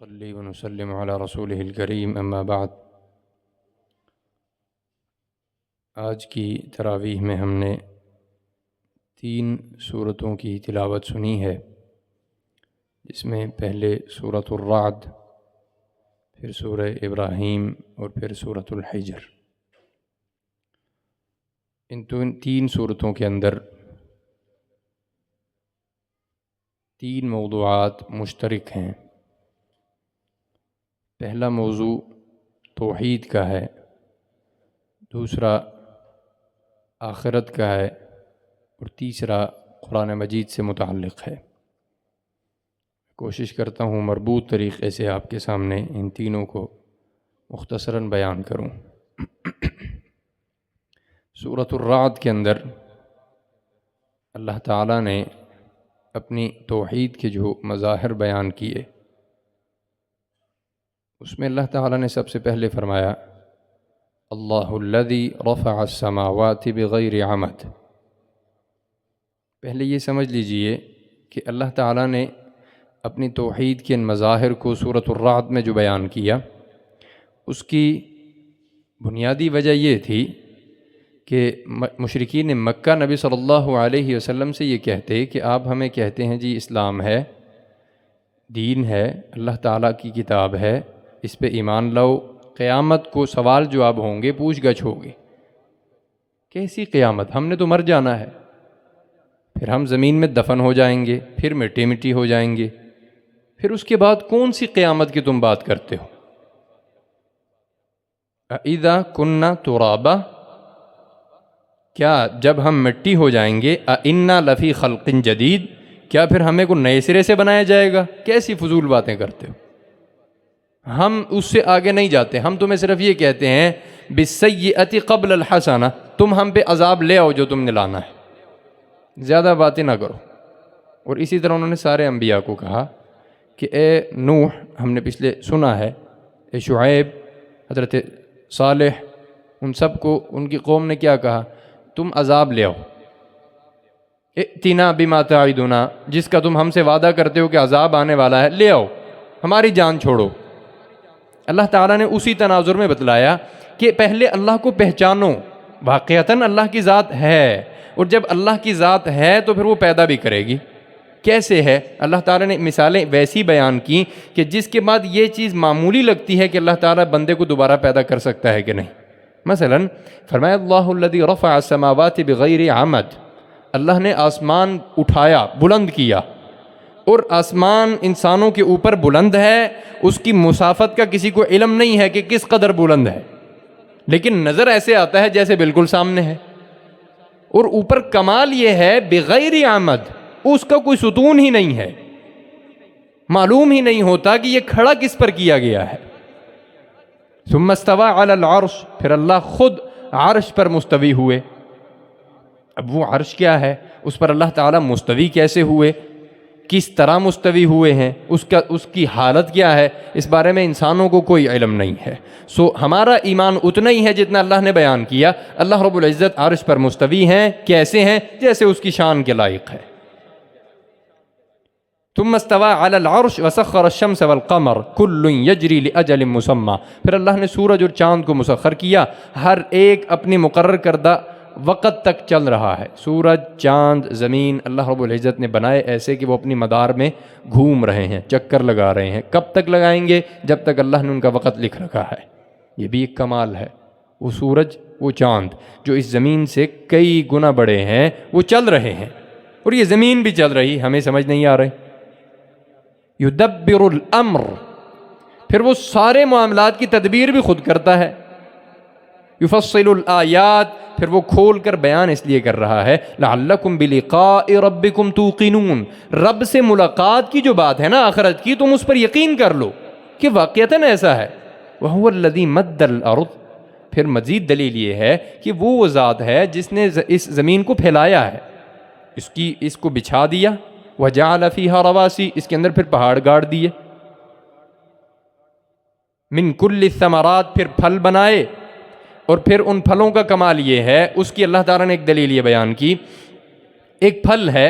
نصلي ونسلم على رسوله الكريم اما بعد۔ آج کی تراویح میں ہم نے 3 سورتوں کی تلاوت سنی ہے، جس میں پہلے سورۃ الرعد، پھر سورہ ابراہیم اور پھر سورۃ الحجر۔ ان 3 سورتوں کے اندر 3 موضوعات مشترک ہیں۔ پہلا موضوع توحید کا ہے، دوسرا آخرت کا ہے، اور تیسرا قرآن مجید سے متعلق ہے۔ کوشش کرتا ہوں مربوط طریقے سے آپ کے سامنے ان تینوں کو مختصراً بیان کروں۔ سورۃ الرعد کے اندر اللہ تعالیٰ نے اپنی توحید کے جو مظاہر بیان کیے، اس میں اللہ تعالیٰ نے سب سے پہلے فرمایا اللہ الذی رفع السماوات بغیر عمد۔ پہلے یہ سمجھ لیجئے کہ اللہ تعالیٰ نے اپنی توحید کے ان مظاہر کو سورۃ الرعد میں جو بیان کیا، اس کی بنیادی وجہ یہ تھی کہ مشرکین مکہ نبی صلی اللہ علیہ وسلم سے یہ کہتے کہ آپ ہمیں کہتے ہیں جی اسلام ہے، دین ہے، اللہ تعالیٰ کی کتاب ہے، اس پہ ایمان لاؤ، قیامت کو سوال جواب ہوں گے، پوچھ گچھ ہوگی۔ کیسی قیامت؟ ہم نے تو مر جانا ہے، پھر ہم زمین میں دفن ہو جائیں گے، پھر مٹی مٹی ہو جائیں گے، پھر اس کے بعد کون سی قیامت کی تم بات کرتے ہو؟ اذا کننا ترابا، کیا جب ہم مٹی ہو جائیں گے، انا لفی خلق جدید، کیا پھر ہمیں کو نئے سرے سے بنایا جائے گا؟ کیسی فضول باتیں کرتے ہو؟ ہم اس سے آگے نہیں جاتے، ہم تمہیں صرف یہ کہتے ہیں بالسیئۃ قبل الحسنہ، تم ہم پہ عذاب لے آؤ جو تم نے لانا ہے، زیادہ باتیں نہ کرو۔ اور اسی طرح انہوں نے سارے انبیاء کو کہا کہ اے نوح، ہم نے پچھلے سنا ہے، اے شعیب، حضرت صالح، ان سب کو ان کی قوم نے کیا کہا؟ تم عذاب لے آؤ، ائتنا بما تعدنا، جس کا تم ہم سے وعدہ کرتے ہو کہ عذاب آنے والا ہے، لے آؤ، ہماری جان چھوڑو۔ اللہ تعالیٰ نے اسی تناظر میں بتلایا کہ پہلے اللہ کو پہچانو، واقعتاً اللہ کی ذات ہے، اور جب اللہ کی ذات ہے تو پھر وہ پیدا بھی کرے گی۔ کیسے ہے؟ اللہ تعالیٰ نے مثالیں ویسی بیان کی کہ جس کے بعد یہ چیز معمولی لگتی ہے کہ اللہ تعالیٰ بندے کو دوبارہ پیدا کر سکتا ہے کہ نہیں۔ مثلا فرمایا اللہ الذی رفع السماوات بغیر عمد، اللہ نے آسمان اٹھایا، بلند کیا، اور آسمان انسانوں کے اوپر بلند ہے، اس کی مسافت کا کسی کو علم نہیں ہے کہ کس قدر بلند ہے، لیکن نظر ایسے آتا ہے جیسے بالکل سامنے ہے۔ اور اوپر کمال یہ ہے بغیر عمد، اس کا کوئی ستون ہی نہیں ہے، معلوم ہی نہیں ہوتا کہ یہ کھڑا کس پر کیا گیا ہے۔ ثم استوى علی العرش، پھر اللہ خود عرش پر مستوی ہوئے۔ اب وہ عرش کیا ہے؟ اس پر اللہ تعالیٰ مستوی کیسے ہوئے، کس طرح مستوی ہوئے ہیں، اس کی حالت کیا ہے، اس بارے میں انسانوں کو کوئی علم نہیں ہے۔ ہمارا ایمان اتنا ہی ہے جتنا اللہ نے بیان کیا۔ اللہ رب العزت عرش پر مستوی ہیں، کیسے ہیں؟ جیسے اس کی شان کے لائق ہے۔ ثم استوى على العرش وسخر الشمس والقمر كل يجري لأجل مسمى، پھر اللہ نے سورج اور چاند کو مسخر کیا، ہر ایک اپنی مقرر کردہ وقت تک چل رہا ہے۔ سورج، چاند، زمین اللہ رب العزت نے بنائے ایسے کہ وہ اپنی مدار میں گھوم رہے ہیں، چکر لگا رہے ہیں۔ کب تک لگائیں گے؟ جب تک اللہ نے ان کا وقت لکھ رکھا ہے۔ یہ بھی ایک کمال ہے۔ وہ سورج، وہ چاند جو اس زمین سے کئی گنا بڑے ہیں، وہ چل رہے ہیں، اور یہ زمین بھی چل رہی، ہمیں سمجھ نہیں آ رہے۔ یدبر الامر، پھر وہ سارے معاملات کی تدبیر بھی خود کرتا ہے۔ یفصل الآیات، پھر وہ کھول کر بیان اس لیے کر رہا ہے لعلکم بلقاء ربکم توقنون، رب سے ملاقات کی جو بات ہے نا آخرت کی، تم اس پر یقین کر لو کہ واقعتاً ایسا ہے۔ وَهُوَ الَّذِي مَدَّ الْأَرْضِ، پھر مزید دلیل یہ ہے کہ وہ ذات ہے جس نے اس زمین کو پھیلایا ہے، اس کو بچھا دیا، وَجَعَلَ فِيهَا رَوَاسِي، اس کے اندر پھر پہاڑ گاڑ دیے، مِن كُلِّ الثَّمَرَاتِ، پھر پھل بنائے، اور پھر ان پھلوں کا کمال یہ ہے، اس کی اللہ تعالیٰ نے ایک دلیل یہ بیان کی، ایک پھل ہے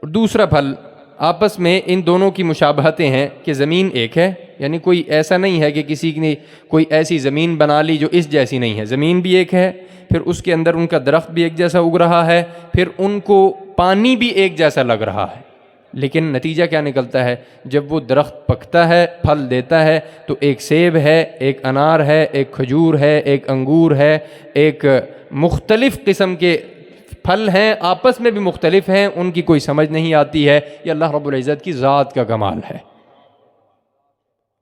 اور دوسرا پھل آپس میں ان دونوں کی مشابہتیں ہیں کہ زمین ایک ہے، یعنی کوئی ایسا نہیں ہے کہ کسی نے کوئی ایسی زمین بنا لی جو اس جیسی نہیں ہے، زمین بھی ایک ہے، پھر اس کے اندر ان کا درخت بھی ایک جیسا اگ رہا ہے، پھر ان کو پانی بھی ایک جیسا لگ رہا ہے، لیکن نتیجہ کیا نکلتا ہے؟ جب وہ درخت پکتا ہے، پھل دیتا ہے، تو ایک سیب ہے، ایک انار ہے، ایک کھجور ہے، ایک انگور ہے، ایک مختلف قسم کے پھل ہیں، آپس میں بھی مختلف ہیں، ان کی کوئی سمجھ نہیں آتی ہے۔ یہ اللہ رب العزت کی ذات کا کمال ہے۔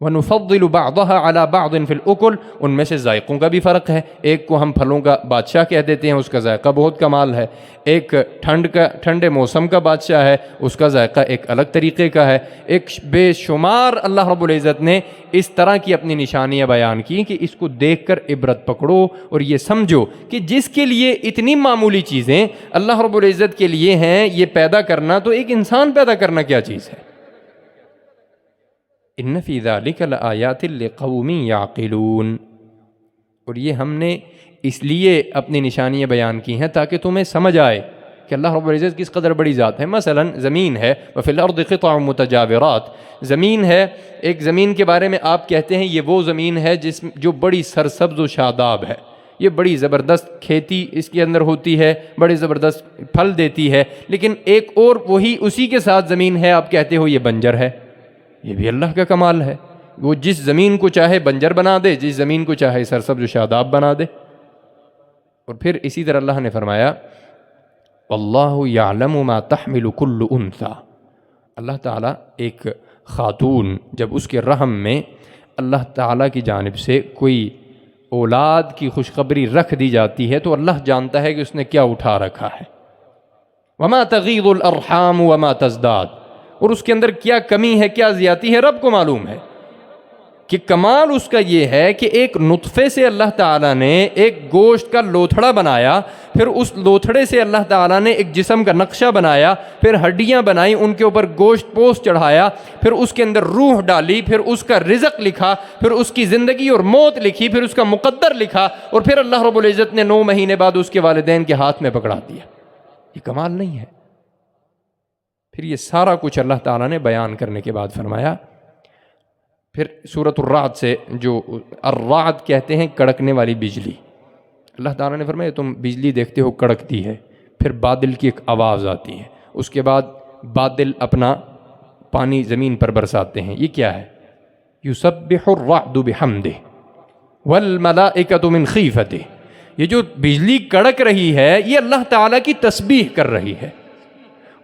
وَنُفَضِّلُ بَعْضَهَا عَلَى بَعْضٍ فِي الْأُكُلِ، ان میں سے ذائقوں کا بھی فرق ہے، ایک کو ہم پھلوں کا بادشاہ کہہ دیتے ہیں، اس کا ذائقہ بہت کمال ہے، ایک ٹھنڈے موسم کا بادشاہ ہے، اس کا ذائقہ ایک الگ طریقے کا ہے، ایک بے شمار اللہ رب العزت نے اس طرح کی اپنی نشانیاں بیان کی کہ اس کو دیکھ کر عبرت پکڑو اور یہ سمجھو کہ جس کے لیے اتنی معمولی چیزیں اللہ رب العزت کے لیے ہیں، یہ پیدا کرنا، تو ایک انسان پیدا کرنا کیا چیز ہے۔ ان فی ذلک لآیات لقوم یعقلون، اور یہ ہم نے اس لیے اپنی نشانیاں بیان کی ہیں تاکہ تمہیں سمجھ آئے کہ اللہ رب العزت کس قدر بڑی ذات ہے۔ مثلا زمین ہے، وفی الارض قطع متجاورات، زمین ہے، ایک زمین کے بارے میں آپ کہتے ہیں یہ وہ زمین ہے جو بڑی سرسبز و شاداب ہے، یہ بڑی زبردست کھیتی اس کے اندر ہوتی ہے، بڑی زبردست پھل دیتی ہے، لیکن ایک اور وہی اسی کے ساتھ زمین ہے، آپ کہتے ہو یہ بنجر ہے۔ یہ بھی اللہ کا کمال ہے، وہ جس زمین کو چاہے بنجر بنا دے، جس زمین کو چاہے سرسبز و شاداب بنا دے۔ اور پھر اسی طرح اللہ نے فرمایا واللہ یعلم ما تحمل کل انثی، اللہ تعالیٰ ایک خاتون جب اس کے رحم میں اللہ تعالیٰ کی جانب سے کوئی اولاد کی خوشخبری رکھ دی جاتی ہے تو اللہ جانتا ہے کہ اس نے کیا اٹھا رکھا ہے۔ وما تغیض الارحام وما تزداد، اور اس کے اندر کیا کمی ہے، کیا زیادتی ہے، رب کو معلوم ہے۔ کہ کمال اس کا یہ ہے کہ ایک نطفے سے اللہ تعالیٰ نے ایک گوشت کا لوتھڑا بنایا، پھر اس لوتھڑے سے اللہ تعالیٰ نے ایک جسم کا نقشہ بنایا، پھر ہڈیاں بنائیں، ان کے اوپر گوشت پوست چڑھایا، پھر اس کے اندر روح ڈالی، پھر اس کا رزق لکھا، پھر اس کی زندگی اور موت لکھی، پھر اس کا مقدر لکھا، اور پھر اللہ رب العزت نے 9 مہینے بعد اس کے والدین کے ہاتھ میں پکڑا دیا۔ یہ کمال نہیں ہے؟ پھر یہ سارا کچھ اللہ تعالیٰ نے بیان کرنے کے بعد فرمایا، پھر سورۃ الرعد سے، جو الرعد کہتے ہیں کڑکنے والی بجلی، اللہ تعالیٰ نے فرمایا تم بجلی دیکھتے ہو کڑکتی ہے، پھر بادل کی ایک آواز آتی ہے، اس کے بعد بادل اپنا پانی زمین پر برساتے ہیں، یہ کیا ہے؟ یسبح الرعد بحمدہ والملائکۃ من خیفتہ، یہ جو بجلی کڑک رہی ہے یہ اللہ تعالیٰ کی تسبیح کر رہی ہے،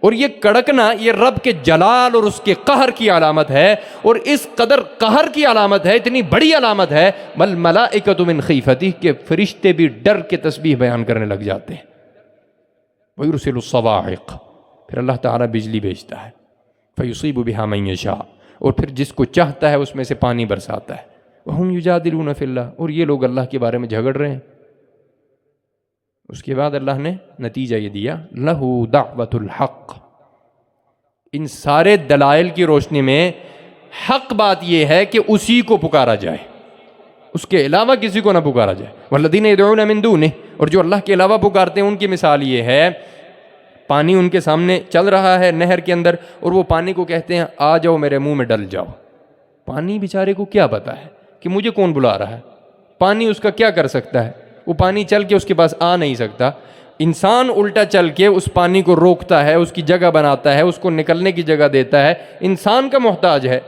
اور یہ کڑکنا یہ رب کے جلال اور اس کے قہر کی علامت ہے، اور اس قدر قہر کی علامت ہے، اتنی بڑی علامت ہے، والملائکۃ من خیفتہ، کہ فرشتے بھی ڈر کے تسبیح بیان کرنے لگ جاتے ہیں۔ ویرسل الصواعق، پھر اللہ تعالیٰ بجلی بھیجتا ہے، فیصیب بہا من یشاء، اور پھر جس کو چاہتا ہے اس میں سے پانی برساتا ہے، وہم یجادلون فی اللہ، اور یہ لوگ اللہ کے بارے میں جھگڑ رہے ہیں۔ اس کے بعد اللہ نے نتیجہ یہ دیا، لہو دعوت الحق، ان سارے دلائل کی روشنی میں حق بات یہ ہے کہ اسی کو پکارا جائے، اس کے علاوہ کسی کو نہ پکارا جائے۔ والذین یدعون من دونہ، اور جو اللہ کے علاوہ پکارتے ہیں ان کی مثال یہ ہے، پانی ان کے سامنے چل رہا ہے نہر کے اندر، اور وہ پانی کو کہتے ہیں آ جاؤ میرے منہ میں ڈل جاؤ۔ پانی بیچارے کو کیا پتا ہے کہ مجھے کون بلا رہا ہے، پانی اس کا کیا کر سکتا ہے، وہ پانی چل کے اس کے پاس آ نہیں سکتا۔ انسان الٹا چل کے اس پانی کو روکتا ہے، اس کی جگہ بناتا ہے، اس کو نکلنے کی جگہ دیتا ہے، انسان کا محتاج ہے۔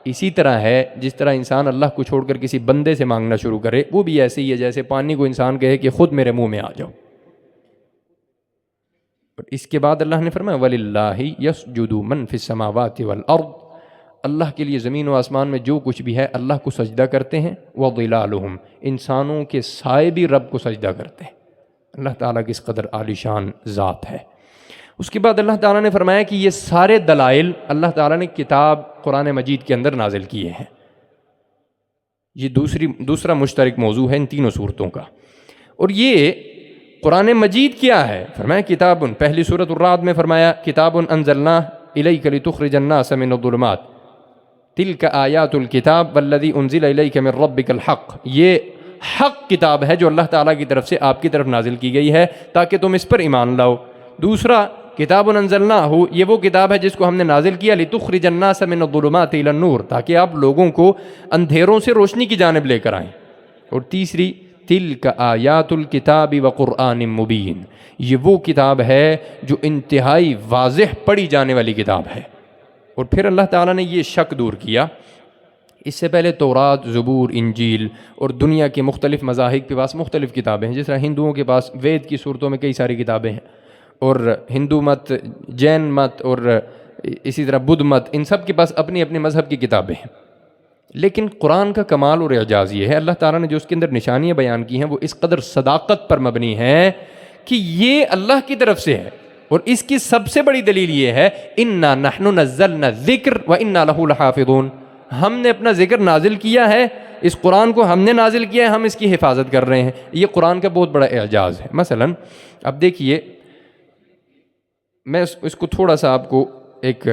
اسی طرح ہے جس طرح انسان اللہ کو چھوڑ کر کسی بندے سے مانگنا شروع کرے، وہ بھی ایسے ہی ہے جیسے پانی کو انسان کہے کہ خود میرے منہ میں آ جاؤ۔ اور اس کے بعد اللہ نے فرمایا وَلِلَّهِ يَسْجُدُ مَنْ فِي السَّمَاوَاتِ وَالْأَرْضِ، اللہ کے لیے زمین و آسمان میں جو کچھ بھی ہے اللہ کو سجدہ کرتے ہیں، وَظِلَالُهُمْ، انسانوں کے سائے بھی رب کو سجدہ کرتے ہیں۔ اللہ تعالیٰ کی اس قدر عالی شان ذات ہے۔ اس کے بعد اللہ تعالیٰ نے فرمایا کہ یہ سارے دلائل اللہ تعالیٰ نے کتاب قرآن مجید کے اندر نازل کیے ہیں۔ یہ دوسرا مشترک موضوع ہے ان تینوں صورتوں کا۔ اور یہ قرآن مجید کیا ہے؟ فرمایا کتاب، پہلی سورۃ الرعد میں فرمایا کتاب انزلناہ الیک لتخرج الناس من الظلمات تلک آیات الکتاب والذی انزل الیک من ربک الحق، یہ حق کتاب ہے جو اللہ تعالیٰ کی طرف سے آپ کی طرف نازل کی گئی ہے تاکہ تم اس پر ایمان لاؤ۔ دوسرا کتاب انزلناہ، یہ وہ کتاب ہے جس کو ہم نے نازل کیا لتخرج الناس من الظلمات الی النور، تاکہ آپ لوگوں کو اندھیروں سے روشنی کی جانب لے کر آئیں۔ اور تیسری تلک آیات الکتاب وقرآن مبین، یہ وہ کتاب ہے جو انتہائی واضح پڑھی جانے والی کتاب ہے۔ اور پھر اللہ تعالیٰ نے یہ شک دور کیا، اس سے پہلے تورات، زبور، انجیل اور دنیا کے مختلف مذاہب کے پاس مختلف کتابیں ہیں، جس طرح ہندوؤں کے پاس وید کی صورتوں میں کئی ساری کتابیں ہیں، اور ہندو مت، جین مت اور اسی طرح بدھ مت، ان سب کے پاس اپنی اپنی مذہب کی کتابیں ہیں۔ لیکن قرآن کا کمال اور اعجاز یہ ہے، اللہ تعالیٰ نے جو اس کے اندر نشانیاں بیان کی ہیں وہ اس قدر صداقت پر مبنی ہیں کہ یہ اللہ کی طرف سے ہے۔ اور اس کی سب سے بڑی دلیل یہ ہے اِنَّا نَحْنُ نَزَّلْنَا الذِّكْرَ وَإِنَّا لَهُ لَحَافِظُونَ، ہم نے اپنا ذکر نازل کیا ہے، اس قرآن کو ہم نے نازل کیا ہے، ہم اس کی حفاظت کر رہے ہیں۔ یہ قرآن کا بہت بڑا اعجاز ہے۔ مثلا اب دیکھیے، میں اس کو تھوڑا سا آپ کو ایک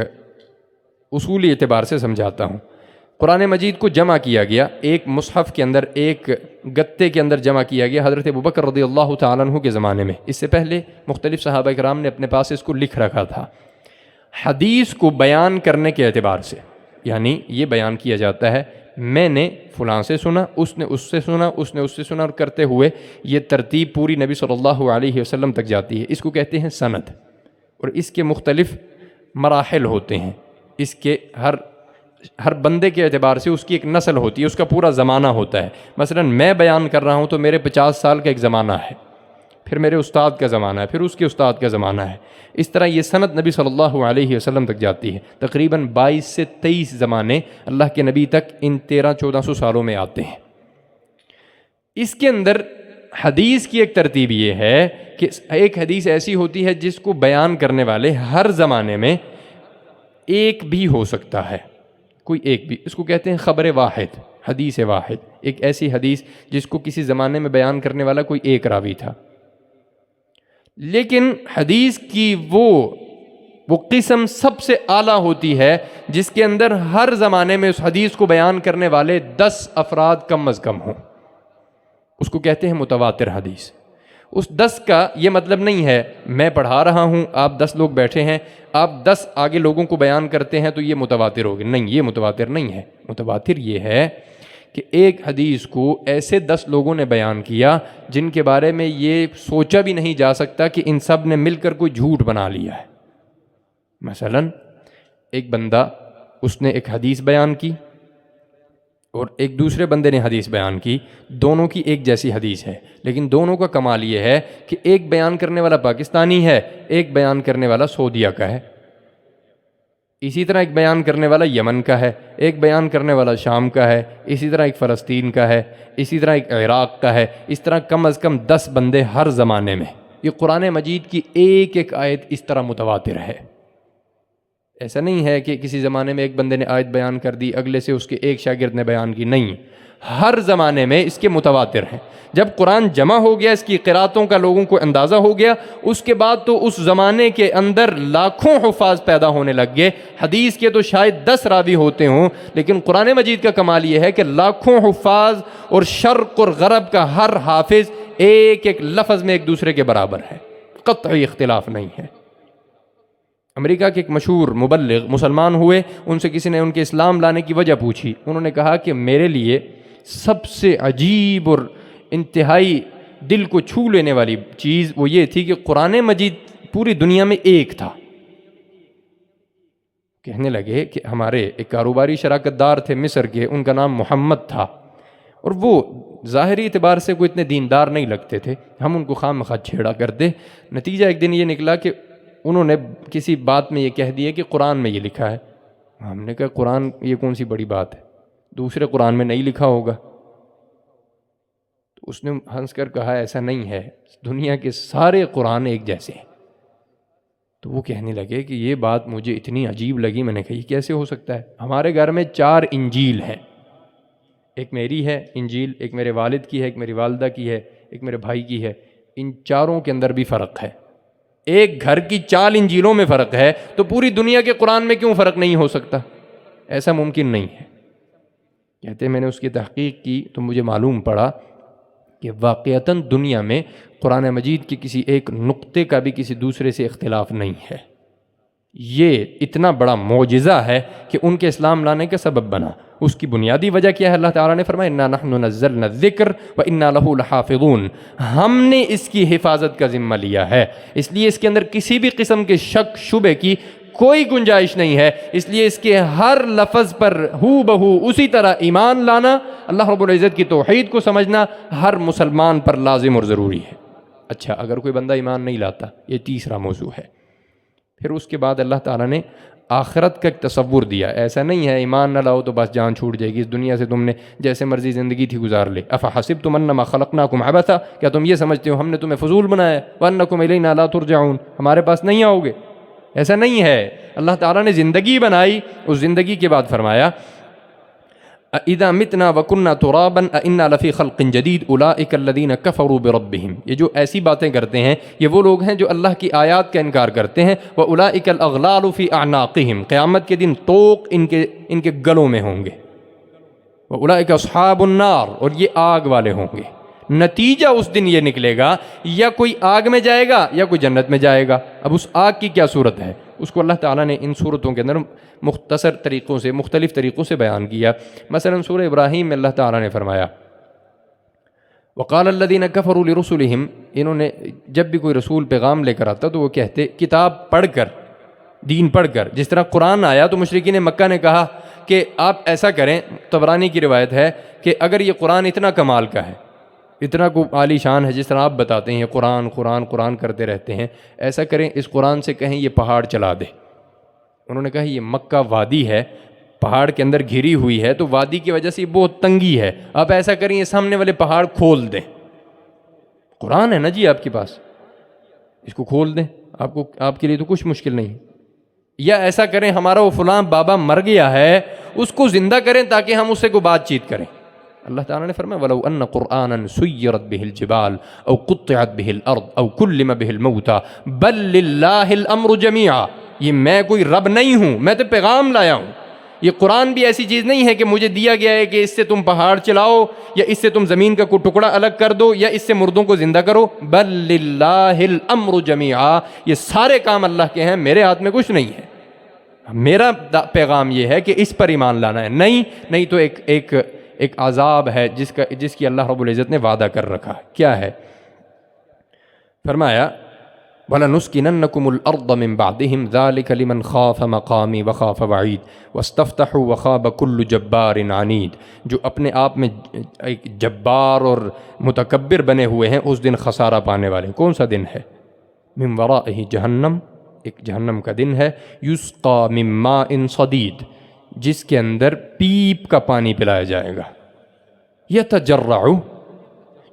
اصولی اعتبار سے سمجھاتا ہوں۔ قرآن مجید کو جمع کیا گیا ایک مصحف کے اندر، ایک گتے کے اندر جمع کیا گیا حضرت ابوبکر رضی اللہ تعالیٰ عنہ کے زمانے میں۔ اس سے پہلے مختلف صحابہ کرام نے اپنے پاس اس کو لکھ رکھا تھا۔ حدیث کو بیان کرنے کے اعتبار سے، یعنی یہ بیان کیا جاتا ہے میں نے فلاں سے سنا، اس نے اس سے سنا، اس نے اس سے سنا، اور کرتے ہوئے یہ ترتیب پوری نبی صلی اللہ علیہ وسلم تک جاتی ہے۔ اس کو کہتے ہیں سند، اور اس کے مختلف مراحل ہوتے ہیں۔ اس کے ہر بندے کے اعتبار سے اس کی ایک نسل ہوتی ہے، اس کا پورا زمانہ ہوتا ہے۔ مثلا میں بیان کر رہا ہوں تو میرے 50 سال کا ایک زمانہ ہے، پھر میرے استاد کا زمانہ ہے، پھر اس کے استاد کا زمانہ ہے۔ اس طرح یہ سند نبی صلی اللہ علیہ وسلم تک جاتی ہے۔ تقریباً 22 سے 23 زمانے اللہ کے نبی تک ان 1300-1400 سالوں میں آتے ہیں۔ اس کے اندر حدیث کی ایک ترتیب یہ ہے کہ ایک حدیث ایسی ہوتی ہے جس کو بیان کرنے والے ہر زمانے میں ایک بھی ہو سکتا ہے، کوئی ایک بھی، اس کو کہتے ہیں خبر واحد، حدیث واحد۔ ایک ایسی حدیث جس کو کسی زمانے میں بیان کرنے والا کوئی ایک راوی تھا۔ لیکن حدیث کی وہ قسم سب سے اعلیٰ ہوتی ہے جس کے اندر ہر زمانے میں اس حدیث کو بیان کرنے والے 10 افراد کم از کم ہوں، اس کو کہتے ہیں متواتر حدیث۔ اس 10 کا یہ مطلب نہیں ہے میں پڑھا رہا ہوں، آپ 10 لوگ بیٹھے ہیں، آپ 10 آگے لوگوں کو بیان کرتے ہیں تو یہ متواتر ہوگی، نہیں، یہ متواتر نہیں ہے۔ متواتر یہ ہے کہ ایک حدیث کو ایسے 10 لوگوں نے بیان کیا جن کے بارے میں یہ سوچا بھی نہیں جا سکتا کہ ان سب نے مل کر کوئی جھوٹ بنا لیا ہے۔ مثلا ایک بندہ، اس نے ایک حدیث بیان کی اور ایک دوسرے بندے نے حدیث بیان کی، دونوں کی ایک جیسی حدیث ہے، لیکن دونوں کا کمال یہ ہے کہ ایک بیان کرنے والا پاکستانی ہے، ایک بیان کرنے والا سعودیہ کا ہے، اسی طرح ایک بیان کرنے والا یمن کا ہے، ایک بیان کرنے والا شام کا ہے، اسی طرح ایک فلسطین کا ہے، اسی طرح ایک عراق کا ہے۔ اس طرح کم از کم 10 بندے ہر زمانے میں۔ یہ قرآن مجید کی ایک ایک آیت اس طرح متواتر ہے۔ ایسا نہیں ہے کہ کسی زمانے میں ایک بندے نے آیت بیان کر دی، اگلے سے اس کے ایک شاگرد نے بیان کی، نہیں، ہر زمانے میں اس کے متواتر ہیں۔ جب قرآن جمع ہو گیا، اس کی قراتوں کا لوگوں کو اندازہ ہو گیا، اس کے بعد تو اس زمانے کے اندر لاکھوں حفاظ پیدا ہونے لگ گئے۔ حدیث کے تو شاید 10 راوی ہوتے ہوں، لیکن قرآن مجید کا کمال یہ ہے کہ لاکھوں حفاظ اور شرق اور غرب کا ہر حافظ ایک ایک لفظ میں ایک دوسرے کے برابر ہے، قطعی اختلاف نہیں ہے۔ امریکہ کے ایک مشہور مبلغ مسلمان ہوئے، ان سے کسی نے ان کے اسلام لانے کی وجہ پوچھی، انہوں نے کہا کہ میرے لیے سب سے عجیب اور انتہائی دل کو چھو لینے والی چیز وہ یہ تھی کہ قرآن مجید پوری دنیا میں ایک تھا۔ کہنے لگے کہ ہمارے ایک کاروباری شراکت دار تھے مصر کے، ان کا نام محمد تھا، اور وہ ظاہری اعتبار سے کوئی اتنے دیندار نہیں لگتے تھے، ہم ان کو خام مخواہ چھیڑا کرتے۔ نتیجہ ایک دن یہ نکلا کہ انہوں نے کسی بات میں یہ کہہ دیا کہ قرآن میں یہ لکھا ہے۔ ہم نے کہا قرآن یہ کون سی بڑی بات ہے، دوسرے قرآن میں نہیں لکھا ہوگا۔ تو اس نے ہنس کر کہا ایسا نہیں ہے، دنیا کے سارے قرآن ایک جیسے ہیں۔ تو وہ کہنے لگے کہ یہ بات مجھے اتنی عجیب لگی، میں نے کہا یہ کیسے ہو سکتا ہے؟ ہمارے گھر میں 4 انجیل ہیں، ایک میری ہے انجیل، ایک میرے والد کی ہے، ایک میری والدہ کی ہے، ایک میرے بھائی کی ہے، ان چاروں کے اندر بھی فرق ہے۔ ایک گھر کی 4 انجیلوں میں فرق ہے تو پوری دنیا کے قرآن میں کیوں فرق نہیں ہو سکتا؟ ایسا ممکن نہیں ہے۔ کہتے میں نے اس کی تحقیق کی تو مجھے معلوم پڑا کہ واقعتاً دنیا میں قرآن مجید کے کسی ایک نقطے کا بھی کسی دوسرے سے اختلاف نہیں ہے۔ یہ اتنا بڑا معجزہ ہے کہ ان کے اسلام لانے کا سبب بنا۔ اس کی بنیادی وجہ کیا ہے؟ اللہ تعالیٰ نے فرمایا اِنَّا نَحْنُ نَزَّلْنَا الذِّكْرَ وَإِنَّا لَهُ لَحَافِظُونَ، ہم نے اس کی حفاظت کا ذمہ لیا ہے، اس لیے اس کے اندر کسی بھی قسم کے شک شبے کی کوئی گنجائش نہیں ہے، اس لیے اس کے ہر لفظ پر ہو بہو اسی طرح ایمان لانا، اللہ رب العزت کی توحید کو سمجھنا ہر مسلمان پر لازم اور ضروری ہے۔ اچھا، اگر کوئی بندہ ایمان نہیں لاتا، یہ تیسرا موضوع ہے۔ پھر اس کے بعد اللہ تعالیٰ نے آخرت کا ایک تصور دیا۔ ایسا نہیں ہے ایمان نہ لاؤ تو بس جان چھوٹ جائے گی، اس دنیا سے تم نے جیسے مرضی زندگی تھی گزار لے۔ افحسبتم انما خلقناکم عبثا، کیا تم یہ سمجھتے ہو ہم نے تمہیں فضول بنایا ہے؟ وانکم الینا لا ترجعون، ہمارے پاس نہیں آؤ گے؟ ایسا نہیں ہے۔ اللہ تعالیٰ نے زندگی بنائی، اس زندگی کے بعد فرمایا اذا متنا وکنا ترابا انا لفی خلق جدید اولئک الذین کفروا بربہم، یہ جو ایسی باتیں کرتے ہیں یہ وہ لوگ ہیں جو اللہ کی آیات کا انکار کرتے ہیں۔ واولئک الاغلال فی اعناقہم، قیامت کے دن طوق ان کے گلوں میں ہوں گے۔ واولئک اصحاب النار، اور یہ آگ والے ہوں گے۔ نتیجہ اس دن یہ نکلے گا یا کوئی آگ میں جائے گا یا کوئی جنت میں جائے گا۔ اب اس آگ کی کیا صورت ہے اس کو اللہ تعالیٰ نے ان صورتوں کے اندر مختصر طریقوں سے مختلف طریقوں سے بیان کیا۔ مثلا سورہ ابراہیم میں اللہ تعالیٰ نے فرمایا وقال الذین کفروا لرسلہم، انہوں نے جب بھی کوئی رسول پیغام لے کر آتا تو وہ کہتے کتاب پڑھ کر، دین پڑھ کر، جس طرح قرآن آیا تو مشرکین مکہ نے کہا کہ آپ ایسا کریں، طبرانی کی روایت ہے کہ اگر یہ قرآن اتنا کمال کا ہے، اتنا کو عالی شان ہے جس طرح آپ بتاتے ہیں قرآن قرآن قرآن کرتے رہتے ہیں، ایسا کریں اس قرآن سے کہیں یہ پہاڑ چلا دے۔ انہوں نے کہا یہ مکہ وادی ہے، پہاڑ کے اندر گھری ہوئی ہے، تو وادی کی وجہ سے یہ بہت تنگی ہے، آپ ایسا کریں یہ سامنے والے پہاڑ کھول دیں۔ قرآن ہے نا جی آپ کے پاس، اس کو کھول دیں، آپ کے لیے تو کچھ مشکل نہیں۔ یا ایسا کریں ہمارا وہ فلاں بابا مر گیا ہے، اس کو زندہ کریں تاکہ ہم اس سے کوئی بات چیت کریں۔ اللہ تعالیٰ نے فرمایا وَلَوْ أَنَّ قُرْآنًا سُيِّرَتْ بِهِ الْجِبَالُ أَوْ قُطِّعَتْ بِهِ الْأَرْضُ أَوْ كُلِّمَ بِهِ الْمَوْتَى بَل لِلَّهِ الْأَمْرُ جَمِيعًا، یہ میں کوئی رب نہیں ہوں، میں تو پیغام لایا ہوں۔ یہ قرآن بھی ایسی چیز نہیں ہے کہ مجھے دیا گیا ہے کہ اس سے تم پہاڑ چلاؤ یا اس سے تم زمین کا کوئی ٹکڑا الگ کر دو یا اس سے مردوں کو زندہ کرو۔ بل لِلَّهِ الْأَمْرُ جَمِيعًا، یہ سارے کام اللہ کے ہیں، میرے ہاتھ میں کچھ نہیں ہے۔ میرا پیغام یہ ہے کہ اس پر ایمان لانا ہے، نہیں تو ایک عذاب ہے جس کی اللہ رب العزت نے وعدہ کر رکھا۔ کیا ہے؟ فرمایا وَلَنُسْكِنَنَّكُمُ الْأَرْضَ مِن بَعْدِهِمْ ذَلِكَ لِمَنْ خَافَ مَقَامِي وَخَافَ وَعِيدِ وَاسْتَفْتَحُوا وَخَابَ كُلُّ جَبَّارٍ عَنِيدٍ، جو اپنے آپ میں ایک جبار اور متکبر بنے ہوئے ہیں اس دن خسارہ پانے والے۔ کون سا دن ہے؟ مِن وَرَائِهِ جہنم، ایک جہنم کا دن ہے، یُسْقَى مِن مَاءٍ صَدِيدٍ، جس کے اندر پیپ کا پانی پلایا جائے گا، یتجرع،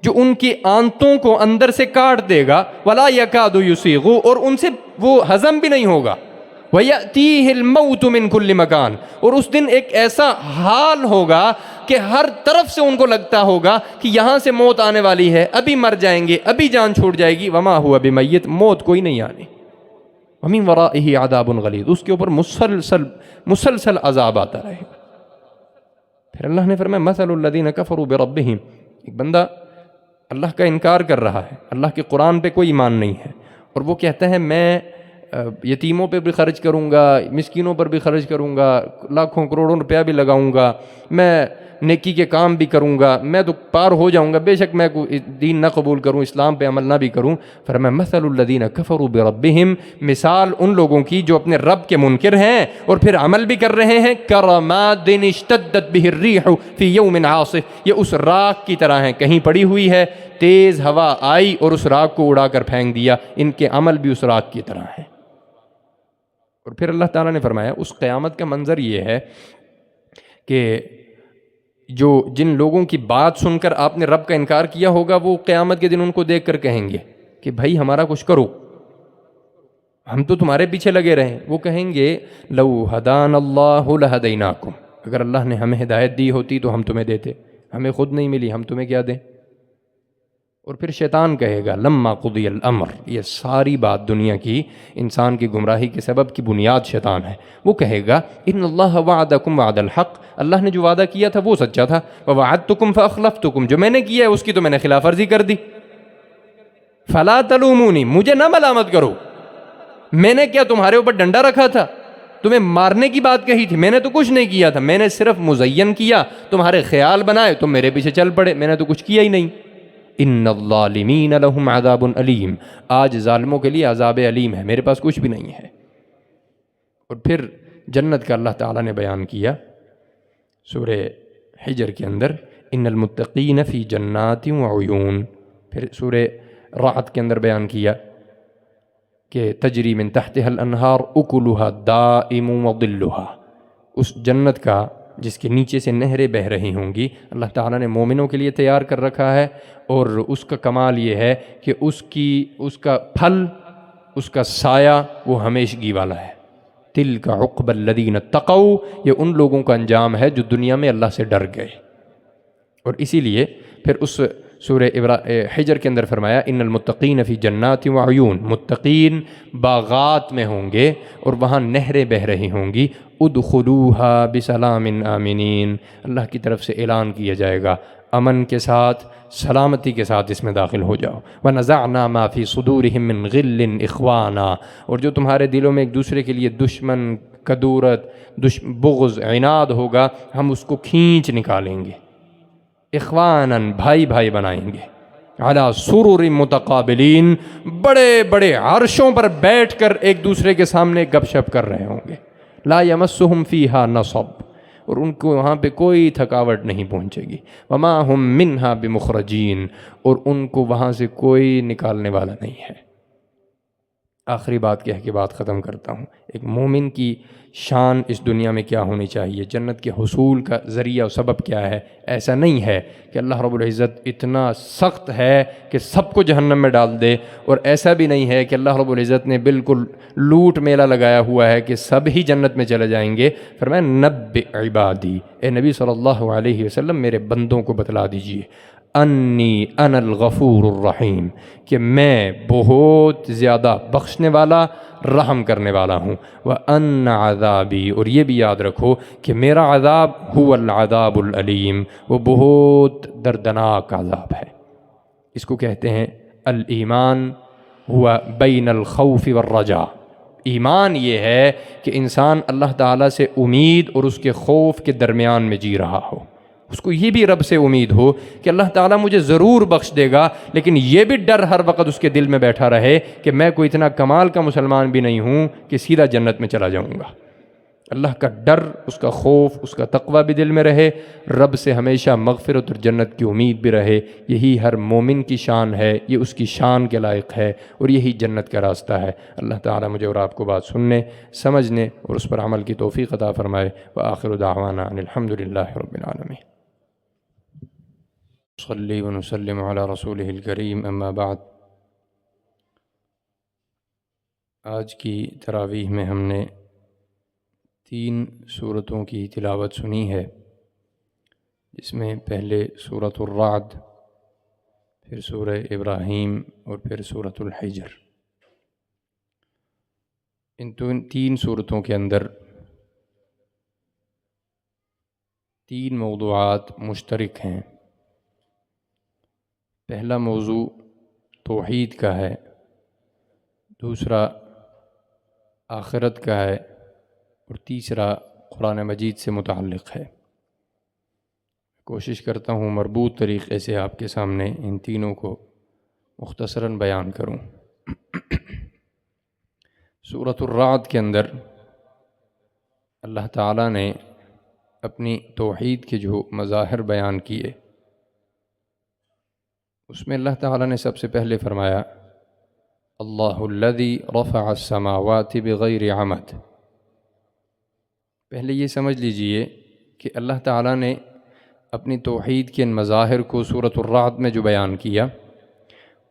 جو ان کی آنتوں کو اندر سے کاٹ دے گا، ولا یکاد یسیغ، اور ان سے وہ ہضم بھی نہیں ہوگا، ویأتیہ الموت من کل مکان، اور اس دن ایک ایسا حال ہوگا کہ ہر طرف سے ان کو لگتا ہوگا کہ یہاں سے موت آنے والی ہے، ابھی مر جائیں گے، ابھی جان چھوٹ جائے گی، وما ہوا بمیت، موت کوئی نہیں آنی، ومن ورائہ عذاب غلیظ، اس کے اوپر مسلسل عذاب آتا رہے گا۔ پھر اللہ نے فرمایا مثل الذین کفروا بربہم، ایک بندہ اللہ کا انکار کر رہا ہے، اللہ کے قرآن پہ کوئی ایمان نہیں ہے، اور وہ کہتا ہے میں یتیموں پہ بھی خرچ کروں گا، مسکینوں پر بھی خرچ کروں گا، لاکھوں کروڑوں روپیہ بھی لگاؤں گا، میں نیکی کے کام بھی کروں گا، میں تو پار ہو جاؤں گا، بے شک میں دین نہ قبول کروں، اسلام پہ عمل نہ بھی کروں۔ فرمایا مثل الذین کفروا بربہم، مثال ان لوگوں کی جو اپنے رب کے منکر ہیں اور پھر عمل بھی کر رہے ہیں، کرماد اشتدت بہ الریح فی یوم عاصف، یہ اس راکھ کی طرح ہیں، کہیں پڑی ہوئی ہے، تیز ہوا آئی اور اس راکھ کو اڑا کر پھینک دیا، ان کے عمل بھی اس راکھ کی طرح ہیں۔ اور پھر اللہ تعالیٰ نے فرمایا اس قیامت کا منظر یہ ہے کہ جن لوگوں کی بات سن کر آپ نے رب کا انکار کیا ہوگا، وہ قیامت کے دن ان کو دیکھ کر کہیں گے کہ بھائی ہمارا کچھ کرو، ہم تو تمہارے پیچھے لگے رہیں۔ وہ کہیں گے لو ہدان اللہ لہدیناکم، اگر اللہ نے ہمیں ہدایت دی ہوتی تو ہم تمہیں دیتے، ہمیں خود نہیں ملی، ہم تمہیں کیا دیں؟ اور پھر شیطان کہے گا لما قضی الامر، یہ ساری بات دنیا کی انسان کی گمراہی کے سبب کی بنیاد شیطان ہے، وہ کہے گا ان اللہ وعدکم وعد الحق، اللہ نے جو وعدہ کیا تھا وہ سچا تھا، ووعدتکم فاخلفتکم، جو میں نے کیا ہے اس کی تو میں نے خلاف ورزی کر دی، فلا تلومونی، مجھے نہ ملامت کرو، میں نے کیا تمہارے اوپر ڈنڈا رکھا تھا، تمہیں مارنے کی بات کہی تھی، میں نے تو کچھ نہیں کیا تھا، میں نے صرف مزین کیا، تمہارے خیال بنائے، تم میرے پیچھے چل پڑے، میں نے تو کچھ کیا ہی نہیں۔ ان الظالمین لہم عذاب علیم، آج ظالموں کے لیے عذاب علیم ہے، میرے پاس کچھ بھی نہیں ہے۔ اور پھر جنت کا اللہ تعالیٰ نے بیان کیا سورہ حجر کے اندر، ان المتقین فی جنات وعیون، پھر سورہ رعد کے اندر بیان کیا کہ تجری من تحتها الانہار اکلها دائم وظلها، اس جنت کا جس کے نیچے سے نہریں بہہ رہی ہوں گی، اللہ تعالیٰ نے مومنوں کے لیے تیار کر رکھا ہے، اور اس کا کمال یہ ہے کہ اس کا پھل، اس کا سایہ وہ ہمیشگی والا ہے۔ تلک عقبی الذین اتقوا، یہ ان لوگوں کا انجام ہے جو دنیا میں اللہ سے ڈر گئے۔ اور اسی لیے پھر اس سورہ حجر کے اندر فرمایا ان المتقین فی جنات وعیون، متقین باغات میں ہوں گے اور وہاں نہریں بہہ رہی ہوں گی، ادخلوها بسلام آمنین، اللہ کی طرف سے اعلان کیا جائے گا امن کے ساتھ، سلامتی کے ساتھ اس میں داخل ہو جاؤ۔ وَنَزَعْنَا مَا فِي صُدُورِهِم مِّن غِلٍّ إِخْوَانًا، اور جو تمہارے دلوں میں ایک دوسرے کے لیے دشمن، کدورت، بغض، عناد ہوگا، ہم اس کو کھینچ نکالیں گے، اخواناً، بھائی بھائی بنائیں گے، علی سرر متقابلین، بڑے بڑے عرشوں پر بیٹھ کر ایک دوسرے کے سامنے گپ شپ کر رہے ہوں گے، لا یمسہم فیہا نصب، اور ان کو وہاں پہ کوئی تھکاوٹ نہیں پہنچے گی، وما ہم منہا بمخرجین، اور ان کو وہاں سے کوئی نکالنے والا نہیں ہے۔ آخری بات کہہ کے بات ختم کرتا ہوں، ایک مومن کی شان اس دنیا میں کیا ہونی چاہیے، جنت کے حصول کا ذریعہ و سبب کیا ہے؟ ایسا نہیں ہے کہ اللہ رب العزت اتنا سخت ہے کہ سب کو جہنم میں ڈال دے، اور ایسا بھی نہیں ہے کہ اللہ رب العزت نے بالکل لوٹ میلہ لگایا ہوا ہے کہ سب ہی جنت میں چلے جائیں گے۔ فرمایا نبئ عبادی، اے نبی صلی اللہ علیہ وسلم میرے بندوں کو بتلا دیجئے، انی انا الغفور الرحیم، کہ میں بہت زیادہ بخشنے والا، رحم کرنے والا ہوں، وَأَنَّ عَذَابِي، اور یہ بھی یاد رکھو کہ میرا عذاب هو العذاب العلیم، وہ بہت دردناک عذاب ہے۔ اس کو کہتے ہیں الایمان ہوا بین الخوف والرجاء، ایمان یہ ہے کہ انسان اللہ تعالیٰ سے امید اور اس کے خوف کے درمیان میں جی رہا ہو، اس کو یہ بھی رب سے امید ہو کہ اللہ تعالیٰ مجھے ضرور بخش دے گا، لیکن یہ بھی ڈر ہر وقت اس کے دل میں بیٹھا رہے کہ میں کوئی اتنا کمال کا مسلمان بھی نہیں ہوں کہ سیدھا جنت میں چلا جاؤں گا۔ اللہ کا ڈر، اس کا خوف، اس کا تقوی بھی دل میں رہے، رب سے ہمیشہ مغفرت اور جنت کی امید بھی رہے، یہی ہر مومن کی شان ہے، یہ اس کی شان کے لائق ہے، اور یہی جنت کا راستہ ہے۔ اللہ تعالیٰ مجھے اور آپ کو بات سننے، سمجھنے اور اس پر عمل کی توفیق عطا فرمائے۔ وآخر دعوانا ان الحمد للہ رب العالمین۔ صلی ونسلم علی رسولہ الکریم، اما بعد۔ آج کی تراویح میں ہم نے 3 سورتوں کی تلاوت سنی ہے، جس میں پہلے سورۃ الرعد، پھر سورہ ابراہیم اور پھر سورۃ الحجر۔ ان 3 سورتوں کے اندر 3 موضوعات مشترک ہیں۔ پہلا موضوع توحید کا ہے، دوسرا آخرت کا ہے، اور تیسرا قرآن مجید سے متعلق ہے۔ کوشش کرتا ہوں مربوط طریقے سے آپ کے سامنے ان تینوں کو مختصراً بیان کروں۔ سورۃ الرعد کے اندر اللہ تعالیٰ نے اپنی توحید کے جو مظاہر بیان کیے، اس میں اللہ تعالیٰ نے سب سے پہلے فرمایا اللہ الذی رفع السماوات بغیر عمد۔ پہلے یہ سمجھ لیجئے کہ اللہ تعالیٰ نے اپنی توحید کے ان مظاہر کو سورۃ الرعد میں جو بیان کیا،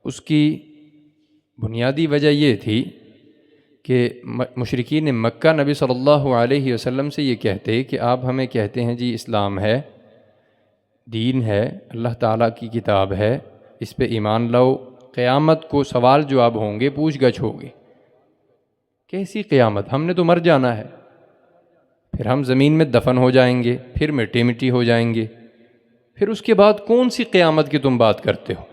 اس کی بنیادی وجہ یہ تھی کہ مشرکین مکہ نبی صلی اللہ علیہ وسلم سے یہ کہتے کہ آپ ہمیں کہتے ہیں جی اسلام ہے، دین ہے، اللہ تعالیٰ کی کتاب ہے، اس پہ ایمان لاؤ. قیامت کو سوال جواب ہوں گے، پوچھ گچھ ہوگی. کیسی قیامت؟ ہم نے تو مر جانا ہے، پھر ہم زمین میں دفن ہو جائیں گے، پھر مٹی مٹی ہو جائیں گے، پھر اس کے بعد کون سی قیامت کی تم بات کرتے ہو؟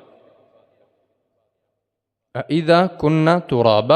اِذا كُنَّا تُرَابًا